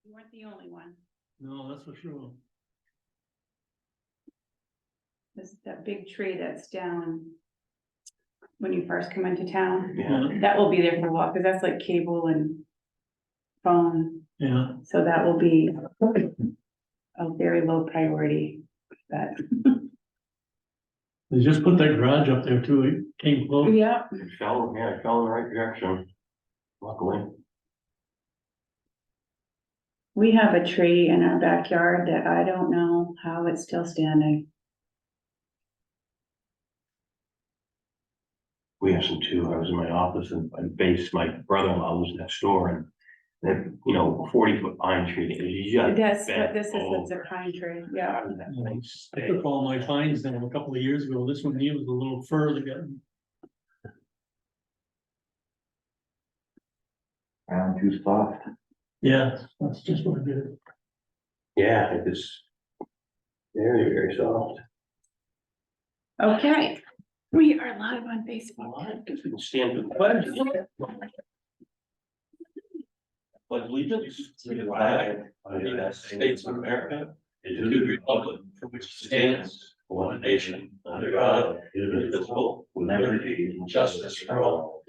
You weren't the only one. No, that's for sure. There's that big tree that's down when you first come into town. Yeah, That will be there for a while, because that's like cable and phone, Yeah, so that will be a very low priority, but, they just put that garage up there too, it came close. yeah. it fell in the right direction. Luckily, We have a tree in our backyard that I don't know how it's still standing. we have some too. I was in my office and my brother-in-law was next door and then, 40-foot pine tree. It That's just what this is, bent it's a over. pine tree, yeah. How did that thing I stay? took all my fines down a couple of years ago, this one here was a little further getting. Round too soft. Yeah, that's just what I did. Yeah, it is very, very soft. Okay, we are live on Facebook. Well, I guess we can stand for the pledge. Pledge allegiance to the flag of the United States of America and to the republic for which it stands, one nation, under God, indivisible, with liberty and justice for all.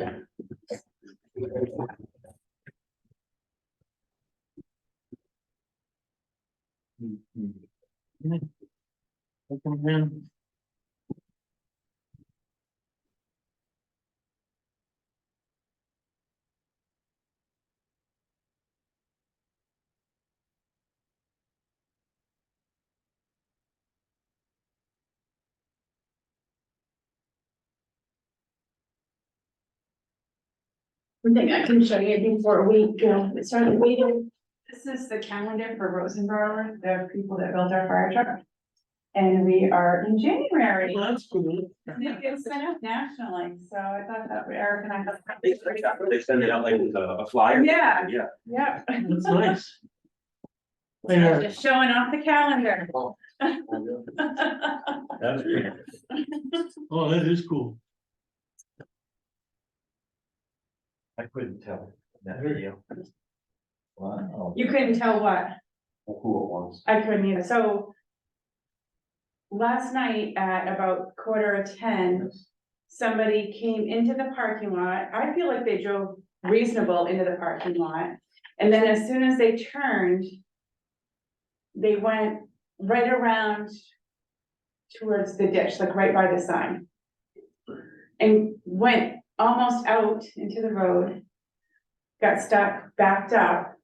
One thing I can show you before we start the meeting. This is the calendar for Rosenbauer, the people that built our fire truck. And we are in January. Well, that's cool. It gets sent out nationally, so I thought that Eric and I. They send it out like with a flyer? Yeah. Yeah. Yeah. That's nice. Yeah, Just showing off the calendar. That's great. oh, that is cool. I couldn't tell in that video. Wow. You couldn't tell what? Who it was. I couldn't either, so. Last night at about 9:45, somebody came into the parking lot, I feel like they drove reasonable into the parking lot. And then as soon as they turned. They went right around. Towards the ditch, like right by the sign. And went almost out into the road. Got stuck, backed up,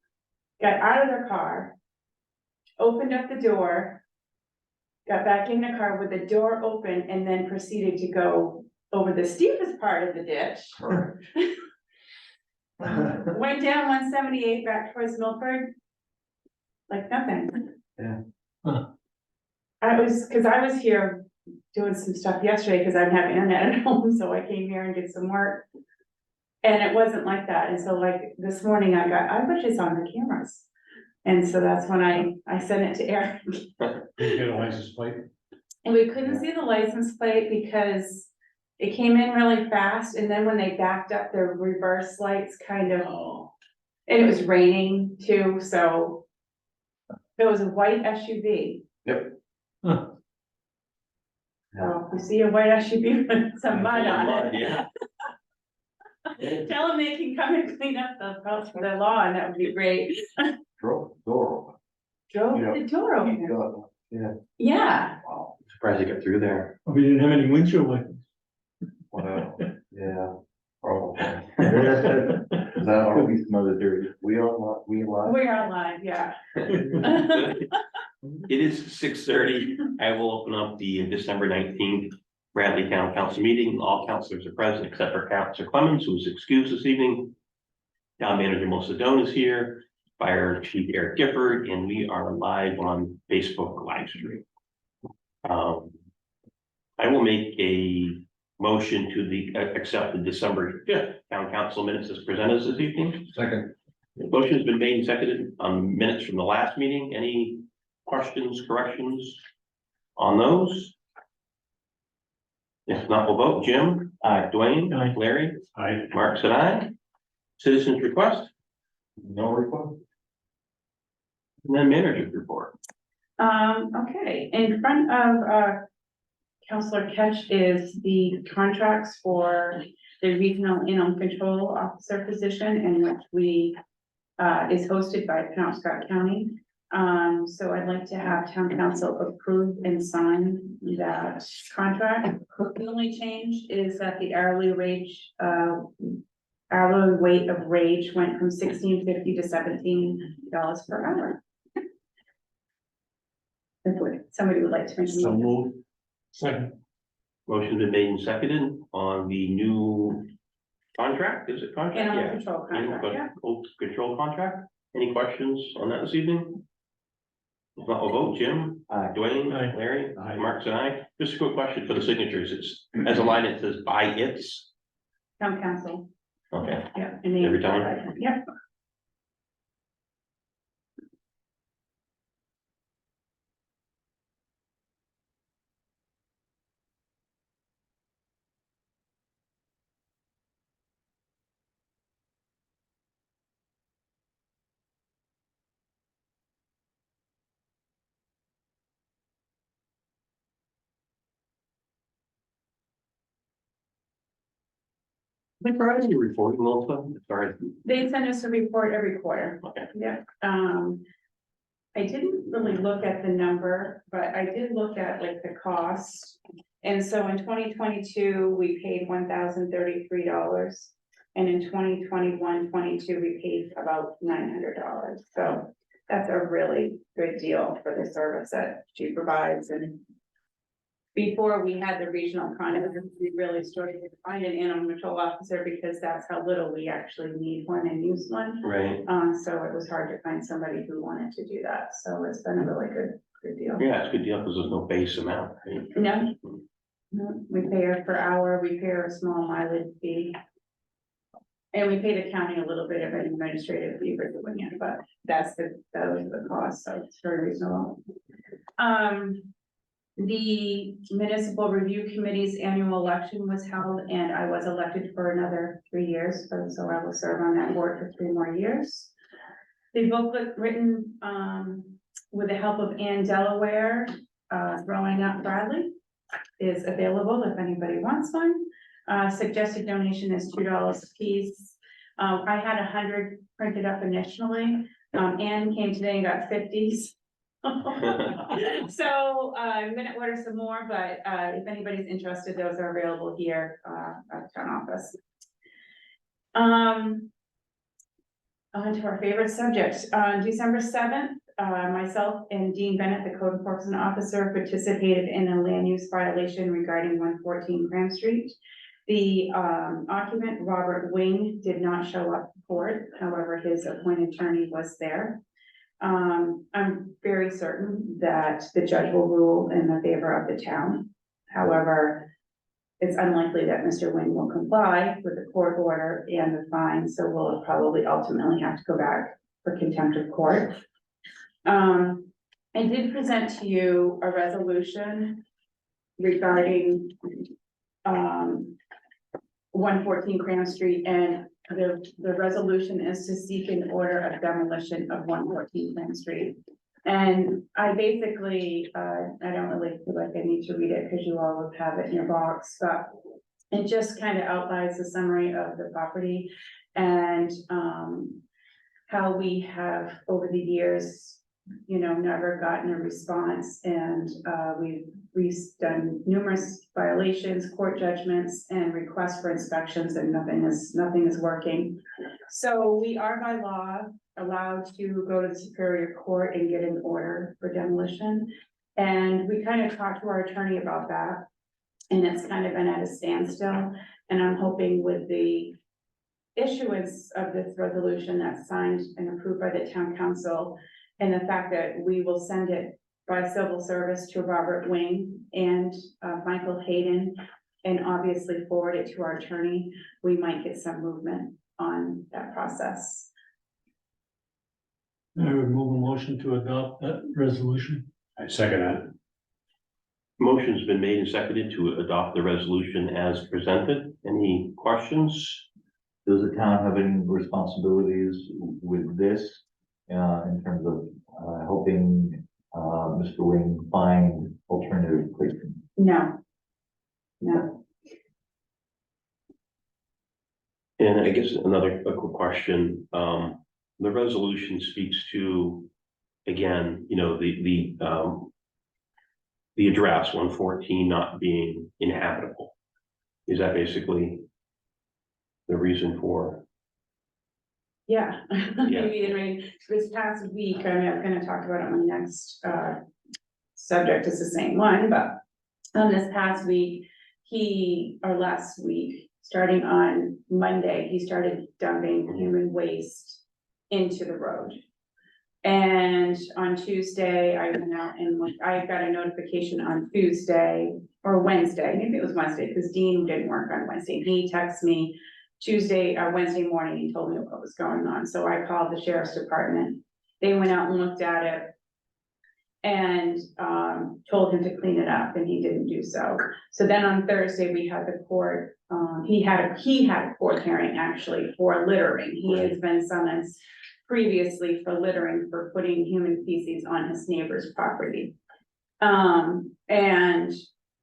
got out of their car. Opened up the door. Got back in the car with the door open and then proceeded to go over the steepest part of the ditch. Went down 178 back towards Milford. Like nothing. Yeah. Huh. I was here doing some stuff yesterday because I didn't have internet at home, so I came here and did some work. And it wasn't like that, and so like this morning I bet it's on the cameras. And so that's when I sent it to Eric. You get a license plate? And we couldn't see the license plate because it came in really fast, and then when they backed up, the reverse lights kind of. And it was raining too, so. It was a white SUV. Huh. So if you see a white SUV with some mud on it. Yeah. Tell them they can come and clean up the lawn, that would be great. Drove the door Drove Yeah. the door open. open. Yeah. Yeah, Wow. Surprised they got through there. We didn't have any windshield wipers. Wow. Yeah. Probably. That'll be some other dirty. We all, we alive? we are live, yeah. It is 6:30. I will open up the December 19th Bradley Town Council meeting. All councilors are present except for Councilor Clemens, who is excused this evening. Town Manager Melissa Doan is here, Fire Chief Eric Gifford, and we are live on Facebook live stream. I will make a motion to accept the December 5th Town Council minutes as presented this evening. Second. The motion has been made and seconded on minutes from the last meeting. Any questions, corrections on those? If not, we'll vote. Jim? Dwayne? Aye. Larry? Aye. Mark said aye. Citizens request? No report? And then manager's report. Okay, in front of, Counselor Ketch is the contracts for the regional animal control officer position, in which we, is hosted by Penobscot County. So I'd like to have town council approve and sign that contract. The only change is that the hourly wage, hourly rate of wage went from $16.50 to $17 per hour. If somebody would like to make a So motion. move. Second. Motion's been made and seconded on the new contract, is it contract? Animal Yeah. control Animal contract, yeah. control contract. Any questions on that this evening? If not, we'll vote. Jim, Aye. Dwayne, Aye. Larry, Aye. Marks and I. Just a quick question for the signatures. It's, as a line, it says by its. Town council, Okay, yeah. and the- Every time? Yep. I think we're already reporting, Melissa. Sorry. They send us a report every quarter. Okay. Yeah, I didn't really look at the number, but I did look at like the cost. And so in 2022, we paid $1,033. And in 2021-22, we paid about $900. So that's a really good deal for the service that she provides. And before we had the regional contract, we really struggled to find an animal control officer because that's how little we actually need one and use one. Right. So it was hard to find somebody who wanted to do that. So it's been a really good deal. Yeah, it's a good deal because there's no base amount. Right? No. No, we pay her per hour, we pay her a small mileage fee. And we pay the county a little bit of an administrative fee for doing it, but that was the cost, so it's very reasonable. The municipal review committee's annual election was held and I was elected for another 3 years, so I will serve on that board for 3 more years. The booklet written, with the help of Ann Delaware, Growing Up Bradley, is available if anybody wants one. Suggested donation is $2 a piece. I had 100 printed up initially. Ann came today and got 50s. So I'm gonna order some more, but if anybody's interested, those are available here at the town office. On to our favorite subject. On December 7th, myself and Dean Bennett, the code enforcement officer, participated in a land use violation regarding 114 Graham Street. The occupant, Robert Wing, did not show up for it. However, his appointed attorney was there. I'm very certain that the judge will rule in the favor of the town. However, it's unlikely that Mr. Wing will comply with the court order and the fine, so we'll probably ultimately have to go back for contempt of court. I did present to you a resolution regarding 114 Graham Street, and the resolution is to seek an order of demolition of 114 Graham Street. And I basically, I don't really feel like I need to read it because you all will have it in your box, but it just kind of outlines the summary of the property and how we have over the years, you know, never gotten a response, and we've done numerous violations, court judgments, and requests for inspections, and nothing is working. So we are by law allowed to go to the Superior Court and get an order for demolition. And we kind of talked to our attorney about that, and it's kind of been at a standstill. And I'm hoping with the issuance of this resolution that's signed and approved by the town council, and the fact that we will send it by civil service to Robert Wing and Michael Hayden, and obviously forward it to our attorney, we might get some movement on that process. I would move a motion to adopt that resolution. I second that. Motion's been made and seconded to adopt the resolution as presented. Any questions? Does the town have any responsibilities with this, in terms of helping, Mr. Wing find alternative placement? No. No, And I guess a quick question, the resolution speaks to, again, you know, the address 114 not being inhabitable. Is that basically the reason for? yeah. Yeah. Maybe, I mean, this past week, I mean, I'm gonna talk about it on my next, subject is the same one, but this past week, or last week, starting on Monday, he started dumping human waste into the road. And on Tuesday, I went out and I got a notification on Tuesday or Wednesday, maybe it was Wednesday, because Dean didn't work on Wednesday. He texted me Tuesday or Wednesday morning and told me what was going on. So I called the sheriff's department. They went out and looked at it and told him to clean it up, and he didn't do so. So then on Thursday, we had the court, he had a court hearing actually for littering. He has been summoned previously for littering, for putting human feces on his neighbor's property. And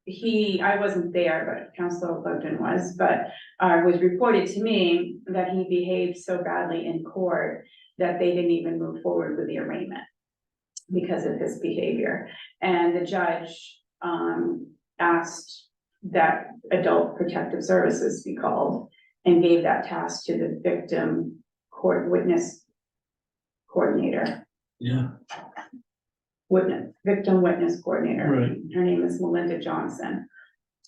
I wasn't there, but Councilor Lugden was, but was reported to me that he behaved so badly in court that they didn't even move forward with the arraignment because of his behavior. And the judge asked that Adult Protective Services be called and gave that task to the victim court witness coordinator, Yeah, victim witness coordinator. right. Her name is Melinda Johnson.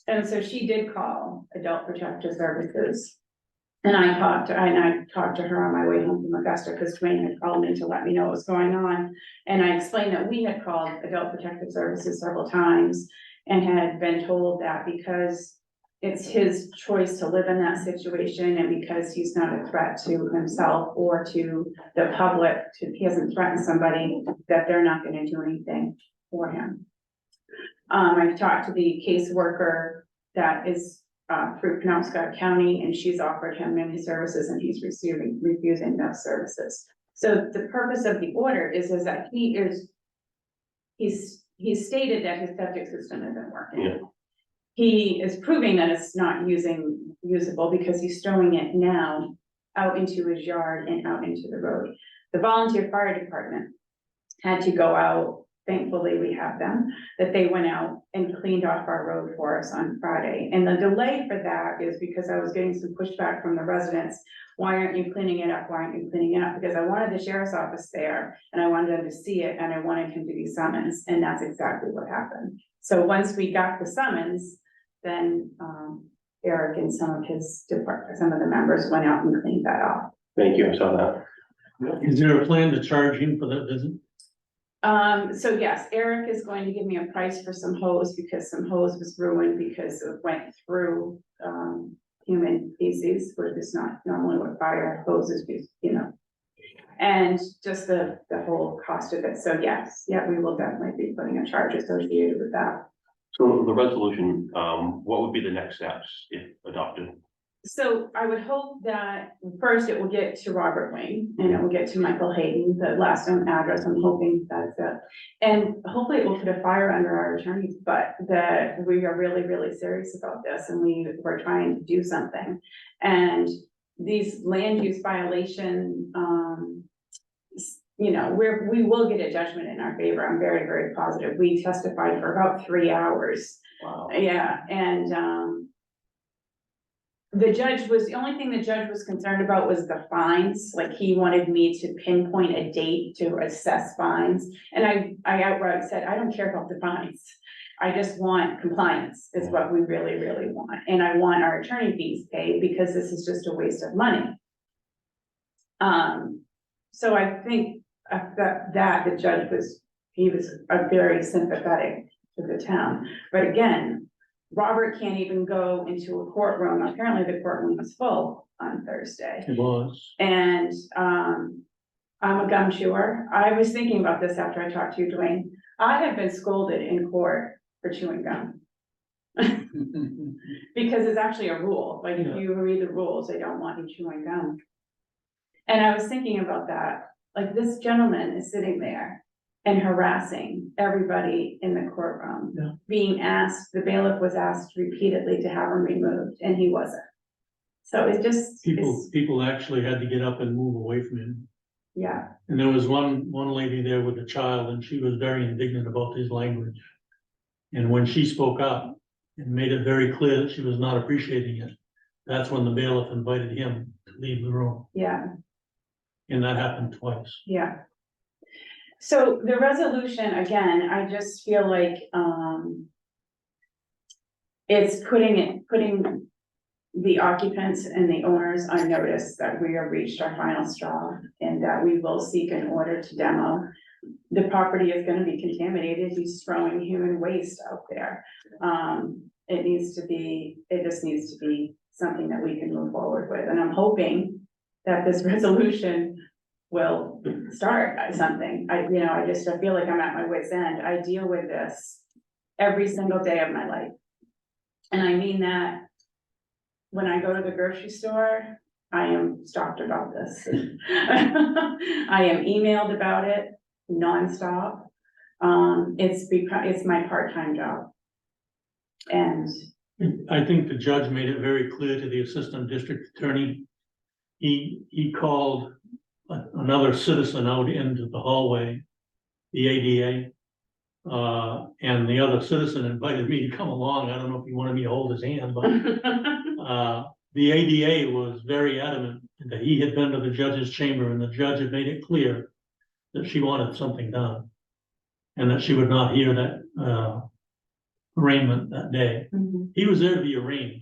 And so she did call Adult Protective Services. And I talked to her on my way home from Augusta, because Dwayne had called me to let me know what was going on. And I explained that we had called Adult Protective Services several times and had been told that because it's his choice to live in that situation, and because he's not a threat to himself or to the public, he hasn't threatened somebody, that they're not gonna do anything for him. I've talked to the caseworker that is through Penobscot County, and she's offered him many services, and he's refusing those services. So the purpose of the order is that he's stated that his septic system isn't working. Yeah. He is proving that it's not usable because he's throwing it now out into his yard and out into the road. The volunteer fire department had to go out, thankfully we have them, that they went out and cleaned off our road for us on Friday. And the delay for that is because I was getting some pushback from the residents. Why aren't you cleaning it up? Why aren't you cleaning it up? Because I wanted the sheriff's office there and I wanted them to see it and I wanted him to be summoned, and that's exactly what happened. So once we got the summons, then Eric and some of the members went out and cleaned that off. Thank you, I saw that. Is there a plan to charge him for that visit? So yes, Eric is going to give me a price for some hose, because some hose was ruined because it went through human feces, which is not normally what fire hoses do, you know. And just the whole cost of it. So yes, yeah, we will definitely be putting a charge associated with that. So the resolution, what would be the next steps if adopted? So I would hope that first it will get to Robert Wing and it will get to Michael Hayden, the last known address. I'm hoping that's it. And hopefully it will put a fire under our attorney's butt that we are really, really serious about this and we're trying to do something. And these land use violation, you know, we will get a judgment in our favor. I'm very, very positive. We testified for about 3 hours. Wow. Yeah, and the only thing the judge was concerned about was the fines. Like, he wanted me to pinpoint a date to assess fines. And I outright said, I don't care about the fines. I just want compliance is what we really, really want. And I want our attorney fees paid because this is just a waste of money. So I think that the judge was very sympathetic to the town. But again, Robert can't even go into a courtroom. Apparently the courtroom was full on Thursday. It was. And I'm a gum chewer. I was thinking about this after I talked to you, Dwayne. I have been scolded in court for chewing gum. Because it's actually a rule. Like, if you read the rules, they don't want you chewing gum. And I was thinking about that. Like, this gentleman is sitting there and harassing everybody in the courtroom. Yeah. Being asked, the bailiff was asked repeatedly to have him removed, and he wasn't. So it just, People actually had to get up and move away from him. yeah, And there was one lady there with a child, and she was very indignant about his language. And when she spoke up and made it very clear that she was not appreciating it, that's when the bailiff invited him to leave the room, yeah. and that happened twice. Yeah. So the resolution, again, I just feel like, it's putting the occupants and the owners on notice that we have reached our final straw and that we will seek an order to demo. The property is gonna be contaminated. He's throwing human waste out there. It just needs to be something that we can move forward with. And I'm hoping that this resolution will start at something. I feel like I'm at my wit's end. I deal with this every single day of my life. And I mean that when I go to the grocery store, I am stalked about this. I am emailed about it nonstop. It's my part-time job. And I think the judge made it very clear to the assistant district attorney. He called another citizen out into the hallway, the ADA. And the other citizen invited me to come along. I don't know if he wanted me to hold his hand, but the ADA was very adamant that he had been to the judge's chamber and the judge had made it clear that she wanted something done. And that she would not hear that arraignment that day. He was there to be arraigned.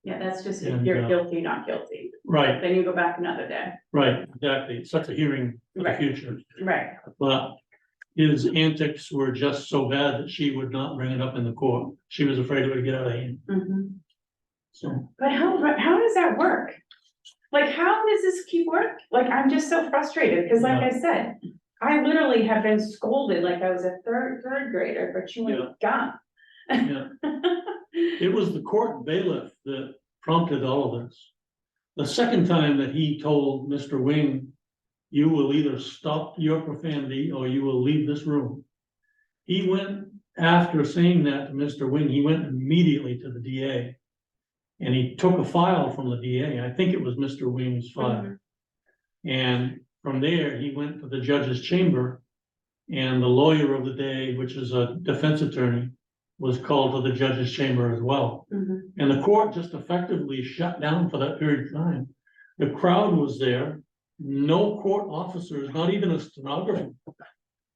yeah, that's just if And, you're guilty, not guilty. Right, Then you go back another day. right, exactly. It's such a hearing for the Right. future. Right. But his antics were just so bad that she would not bring it up in the court. She was afraid it would get out of hand. So, But how does that work? Like, how does this keep work? Like, I'm just so frustrated, because like I said, I literally have been scolded like I was a third grader for chewing gum. yeah, it was the court bailiff that prompted all of this. The second time that he told Mr. Wing, you will either stop your profanity or you will leave this room. He went, after saying that to Mr. Wing, he went immediately to the DA. And he took a file from the DA, I think it was Mr. Wing's file. And from there, he went to the judge's chamber. And the lawyer of the day, which is a defense attorney, was called to the judge's chamber as well. And the court just effectively shut down for that period of time. The crowd was there, no court officers, not even a stenographer.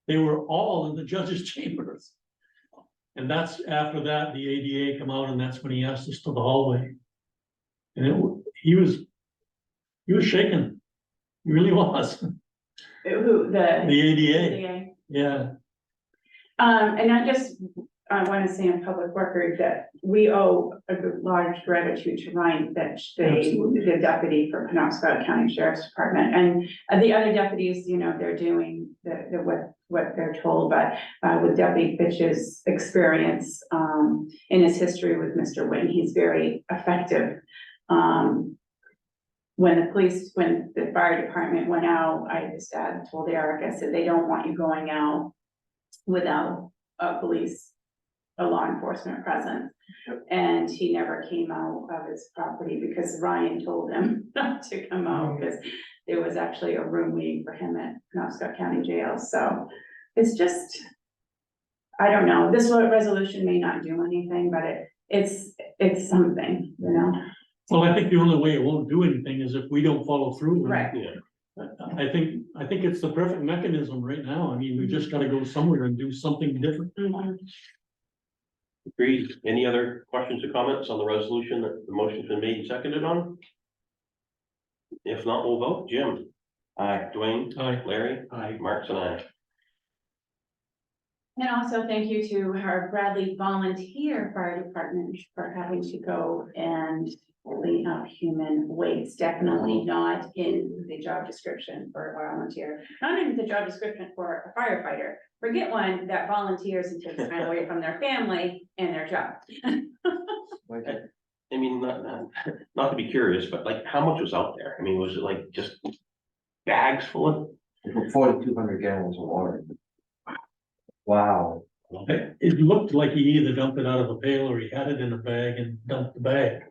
They were all in the judge's chambers. And that's after that, the ADA come out and that's when he asked us to the hallway. And he was shaken. He really was. Who, the The ADA, DA? yeah, And I want to say in public record that we owe a large gratitude to Ryan, that the deputy for Penobscot County Sheriff's Department, and the other deputies, they're doing what they're told, but with Deputy Fitch's experience in his history with Mr. Wing, he's very effective. When the fire department went out, I just told Eric, I said, they don't want you going out without a law enforcement presence. And he never came out of his property because Ryan told him not to come out, because there was actually a room waiting for him at Penobscot County Jail. So it's just, I don't know, this resolution may not do anything, but it's something, well, I think the only way it won't do anything is if we don't follow through. Right. Yeah, I think it's the perfect mechanism right now. I mean, we just gotta go somewhere and do something different. agreed. Any other questions or comments on the resolution that the motion's been made and seconded on? If not, we'll vote. Jim? Aye. Dwayne? Aye. Larry? Aye. Mark's and I. And also thank you to our Bradley Volunteer Fire Department for having to go and clean up human waste. Definitely not in the job description for a volunteer, not in the job description for a firefighter. Forget one that volunteers and takes time away from their family and their job. I mean, not to be curious, but like, how much was out there? I mean, was it like just bags full of? 4,200 gallons of water. Wow. It looked like he either dumped it out of a pail or he had it in a bag and dumped the bag.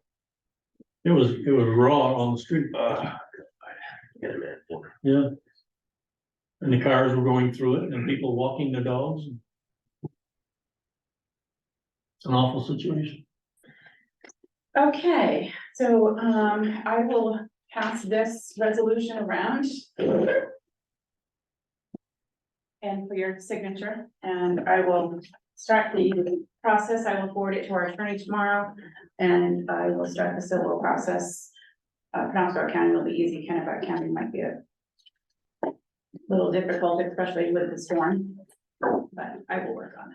It was raw on the street, Get a minute. yeah. And the cars were going through it and people walking their dogs. It's an awful situation. Okay, so, I will pass this resolution around. And for your signature, and I will start the process. I will forward it to our attorney tomorrow. And I will start the civil process. Penobscot County will be easy, Kennebec County might be a little difficult, especially with the storm, but I will work on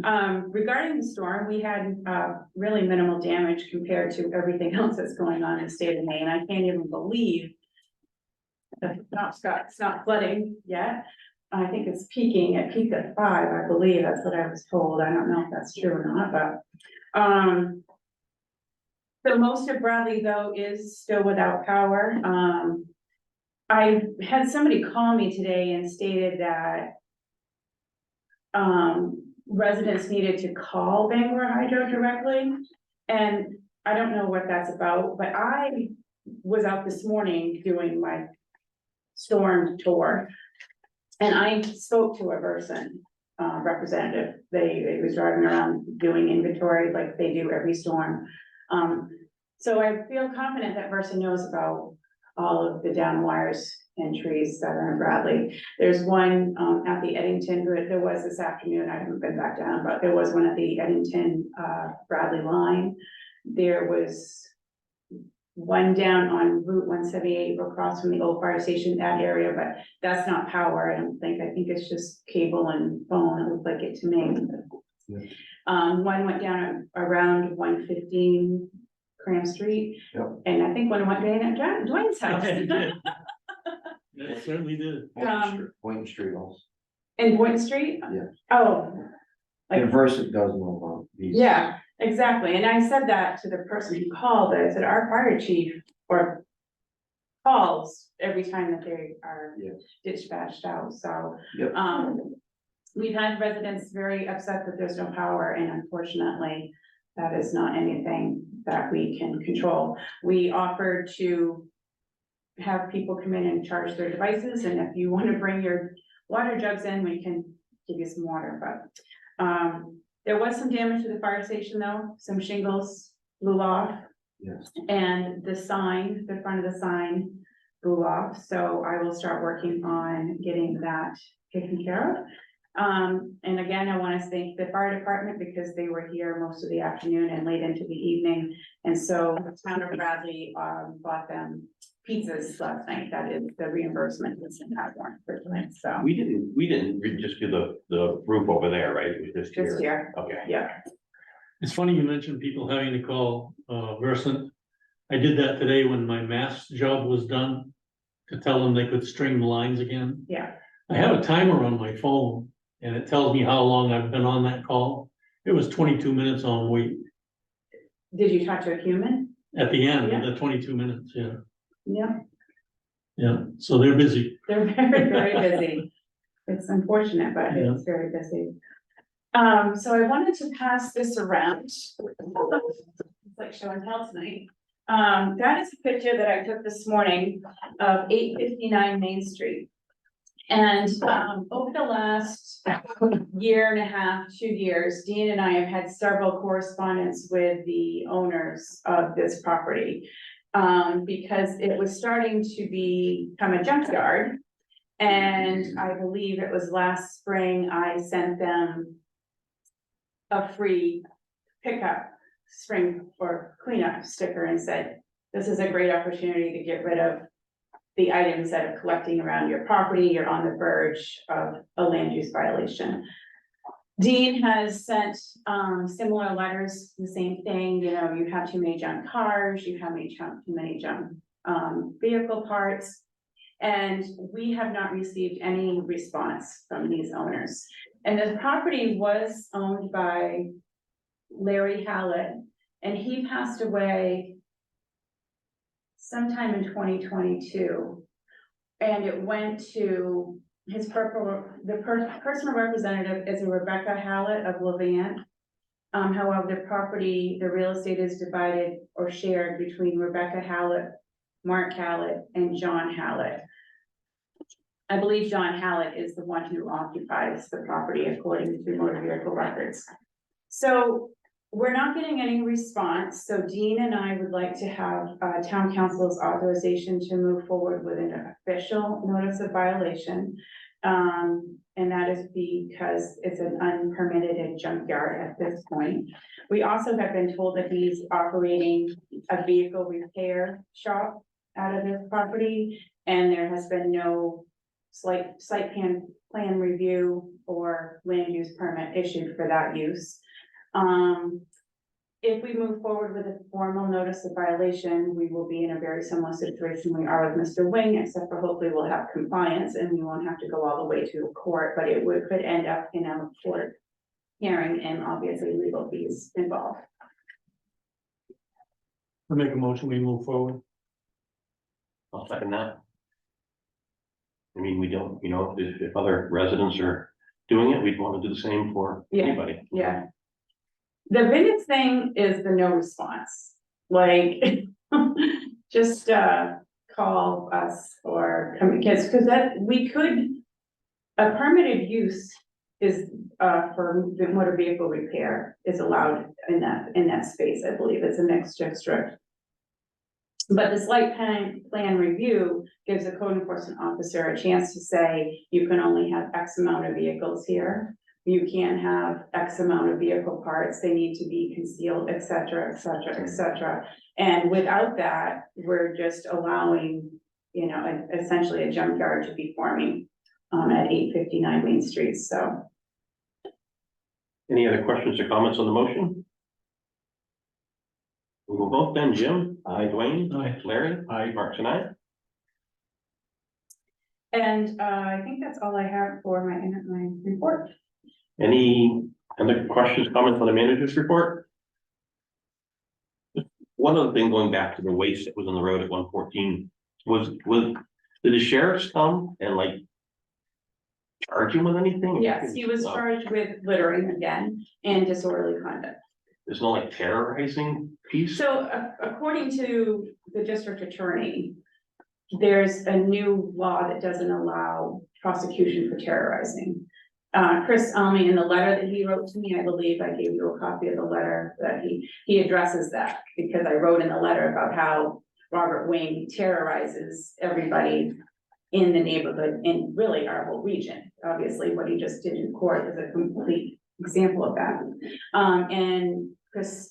that. Regarding the storm, we had, really minimal damage compared to everything else that's going on in the state of Maine. I can't even believe that Penobscot's not flooding yet. I think it's peaking, it peaked at 5, I believe, that's what I was told, I don't know if that's true or not, but, so most of Bradley though is still without power. I had somebody call me today and stated that residents needed to call Bangor Hydro directly, and I don't know what that's about, but I was out this morning doing my storm tour. And I spoke to a Versant representative. They was driving around doing inventory like they do every storm. So I feel confident that Versant knows about all of the down wires and trees that are in Bradley. There's one at the Eddington, there was this afternoon, I haven't been back down, but there was one at the Eddington Bradley line. There was one down on Route 178 across from the old fire station, that area, but that's not power, I don't think. I think it's just cable and phone, it looked like it to me. Yeah. One went down around 115 Cram Street. Yep. And I think one went down at Dwayne's house. It certainly did. Boynton Street also. In Boynton Street? Yeah. Oh. Like, And Versant does know about these. yeah, exactly, and I said that to the person who called, I said, our fire chief or calls every time that they are Yes. dispatched out, so. Yep. We've had residents very upset that there's no power, and unfortunately, that is not anything that we can control. We offered to have people come in and charge their devices, and if you want to bring your water jugs in, we can give you some water, but. There was some damage to the fire station though, some shingles blew off. Yes. And the sign, the front of the sign blew off, so I will start working on getting that taken care of. And again, I want to thank the fire department because they were here most of the afternoon and late into the evening. And so the town of Bradley, bought them pizzas last night. That is the reimbursement that's in that warrant for tonight, so. We didn't just do the roof over there, right? It was just Just here. here, Okay. yeah. It's funny you mentioned people having to call Versant. I did that today when my mass job was done to tell them they could string the lines again. Yeah. I have a timer on my phone and it tells me how long I've been on that call. It was 22 minutes on wait Did you talk to a human? at the end Yeah. of the 22 minutes, yeah. Yeah, Yeah, so they're busy. they're very, very busy. It's unfortunate, but it's very busy. So I wanted to pass this around. It's like show and tell tonight. That is a picture that I took this morning of 859 Main Street. And, over the last year and a half, 2 years, Dean and I have had several correspondence with the owners of this property. Because it was starting to become a junkyard. And I believe it was last spring, I sent them a free pickup spring or cleanup sticker and said, this is a great opportunity to get rid of the items that are collecting around your property. You're on the verge of a land use violation. Dean has sent similar letters, the same thing, you know, you have too many junk cars, you have too many junk vehicle parts. And we have not received any response from these owners. And the property was owned by Larry Hallett, and he passed away sometime in 2022. And it went to personal representative is a Rebecca Hallett of Levant. However, the property, the real estate is divided or shared between Rebecca Hallett, Mark Hallett, and John Hallett. I believe John Hallett is the one who occupies the property according to motor vehicle records. So we're not getting any response, so Dean and I would like to have town council's authorization to move forward with an official notice of violation. And that is because it's an unpermitted junkyard at this point. We also have been told that he's operating a vehicle repair shop out of this property, and there has been no site plan review or land use permit issued for that use. If we move forward with a formal notice of violation, we will be in a very similar situation we are with Mr. Wing, except for hopefully we'll have compliance and we won't have to go all the way to court, but it could end up in a court hearing and obviously legal fees involved. I make a motion, we move forward. I'll second that. I mean, we don't, if other residents are doing it, we'd want to do the same for Yeah. anybody. Yeah. The biggest thing is the no response, like, just, call us or come, because that, we could, a permitted use is, for the motor vehicle repair is allowed in that space, I believe, it's a mixed district. But the site plan review gives a code enforcement officer a chance to say, you can only have X amount of vehicles here. You can't have X amount of vehicle parts, they need to be concealed, et cetera, et cetera, et cetera. And without that, we're just allowing, essentially a junkyard to be forming at 859 Main Street, so. Any other questions or comments on the motion? We will vote then. Jim? Aye. Dwayne? Aye. Larry? Aye. Mark and I? And I think that's all I have for my report. Any other questions, comments on the manager's report? One other thing, going back to the waste that was on the road at 114, did the sheriffs come and charge him with anything? Yes, he was charged with littering again and disorderly conduct. There's no terrorizing piece? So according to the district attorney, there's a new law that doesn't allow prosecution for terrorizing. Chris Almy, in the letter that he wrote to me, I believe I gave you a copy of the letter that he addresses that, because I wrote in the letter about how Robert Wing terrorizes everybody in the neighborhood and really our whole region. Obviously, what he just did in court is a complete example of that. And Chris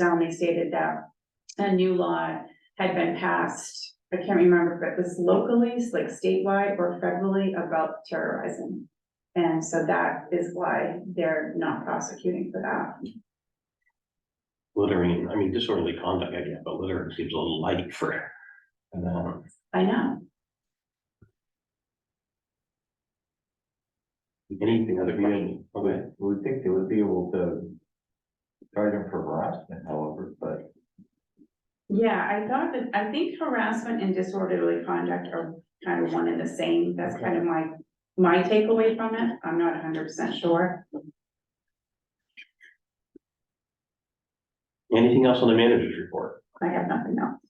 Almy stated that a new law had been passed. I can't remember if it was locally, like statewide or federally, about terrorizing. And so that is why they're not prosecuting for that. Littering, I mean, disorderly conduct, I get, but littering seems a little light for. I know. Anything other questions? Okay. We would think they would be able to charge them for harassment, however, but Yeah, I think harassment and disorderly conduct are kind of one and the same. That's kind of my takeaway from it. I'm not 100% sure. Anything else on the manager's report? I have nothing else.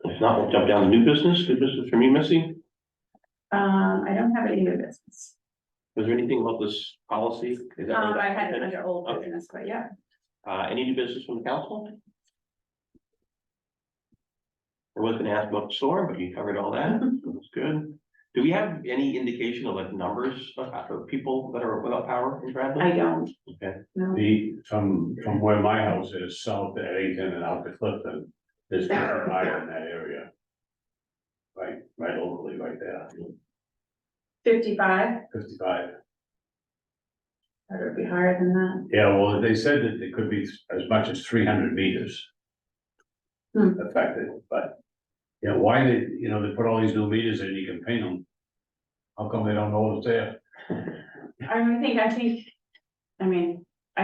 If not, we'll jump down to new business. New business from you, Missy? I don't have any new business. Was there anything about this policy? Is that- I had it under old Okay. business, but yeah. Any new business from the council? I was gonna ask about the storm, but you covered all that. That's good. Do we have any indication of numbers of people that are without power in Bradley? I don't. Okay. No. From where my house is, south at Eddington and out to Clifton, there's 55 in that area. Right locally, right there, 55, 55. that would be higher than that. Yeah, well, they said that it could be as much as 300 meters. Hmm. Affected, but, why they put all these new meters in, you can paint them. How come they don't know it's there? I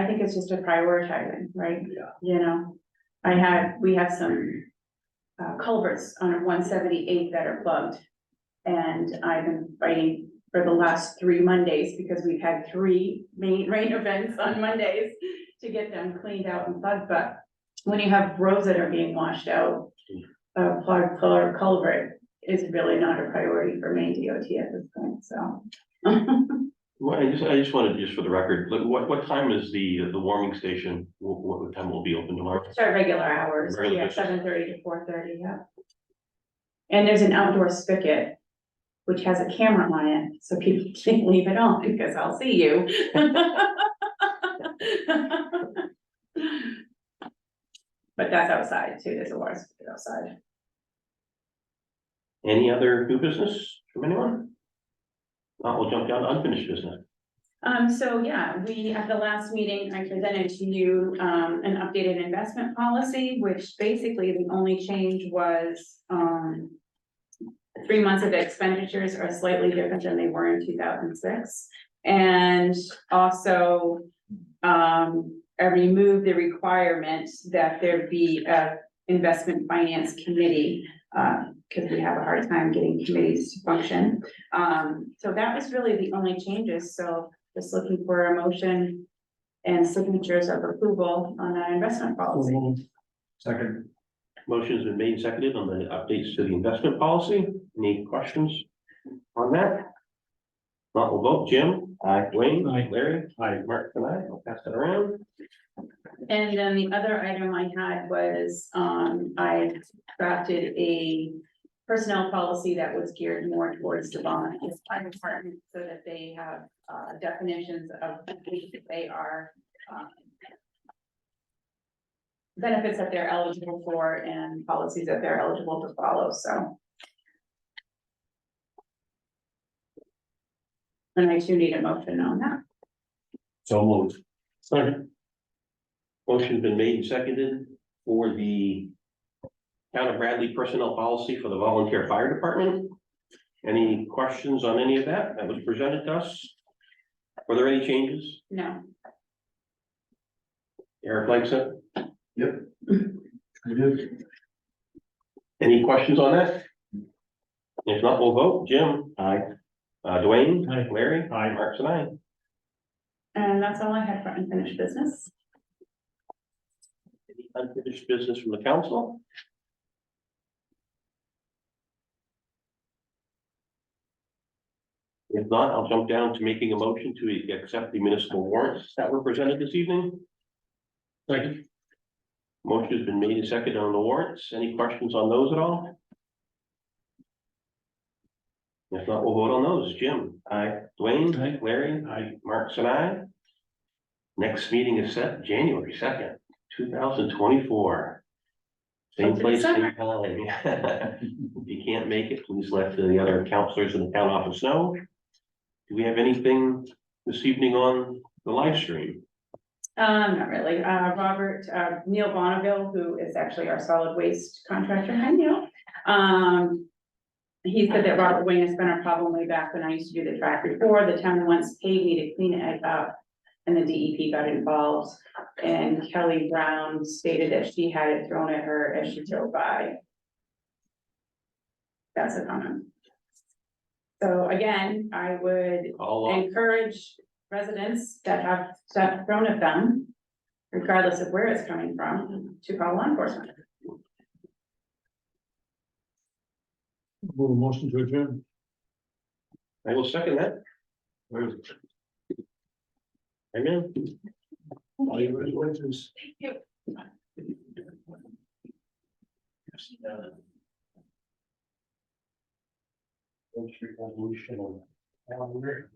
think it's just a prioritizing, right? Yeah. We have some culverts on 178 that are plugged. And I've been fighting for the last 3 Mondays, because we've had 3 main rain events on Mondays to get them cleaned out and plugged, but when you have roads that are being washed out, plug or culvert is really not a priority for Maine DOT at this point, so. Well, I just wanted, just for the record, like, what time is the warming station? What time will be open tomorrow? Start regular hours, Regular yeah, business. 7:30 to 4:30, yeah. And there's an outdoor spigot, which has a camera on it, so people can't leave it on, because I'll see you. But that's outside too, there's a water spigot outside. Any other new business from anyone? Not, we'll jump down to unfinished business. So yeah, at the last meeting, I presented to you, an updated investment policy, which basically the only change was, 3 months of expenditures are slightly different than they were in 2006. And also, I removed the requirement that there be a investment finance committee, because we have a hard time getting committees to function. So that was really the only changes, so just looking for a motion and signatures of approval on that investment policy. Second. Motion's been made and seconded on the updates to the investment policy. Any questions on that? Not, we'll vote. Jim? Aye. Dwayne? Aye. Larry? Aye. Mark and I'll pass that around. And then the other item I had was, I drafted a personnel policy that was geared more towards the volunteer fire department, so that they have, definitions of who they are, benefits that they're eligible for and policies that they're eligible to follow, so. And I do need a motion on that. So moved. Second. Motion's been made and seconded for the Town of Bradley personnel policy for the volunteer fire department. Any questions on any of that was presented to us? Were there any changes? No, Eric likes it. Yep. I did. Any questions on that? If not, we'll vote. Jim? Aye. Dwayne? Aye. Larry? Aye. Mark's and I. and that's all I had for unfinished business. Any unfinished business from the council? If not, I'll jump down to making a motion to accept the municipal warrants that were presented this evening. Second. Motion has been made and seconded on the warrants. Any questions on those at all? If not, we'll vote on those. Jim? Aye. Dwayne? Aye. Larry? Aye. Marks and I. Next meeting is set January 2nd, 2024. Same Up to place, same December. time. If you can't make it, please let the other counselors in the town office know. Do we have anything this evening on the live stream? Not really, Robert, Neil Bonneville, who is actually our solid waste contractor, hi Neil. He said that Robert Wayne has been a problem way back when I used to do the track before, the town once paid me to clean it up. And the DEP got involved, and Kelly Brown stated that she had it thrown at her as she drove by. That's a comment. So again, I would All encourage residents that have stuff thrown at them, regardless of where it's coming from, to call law enforcement. Move a motion to adjourn. I will second that. Amen. All your resolutions. Resolution on calendar.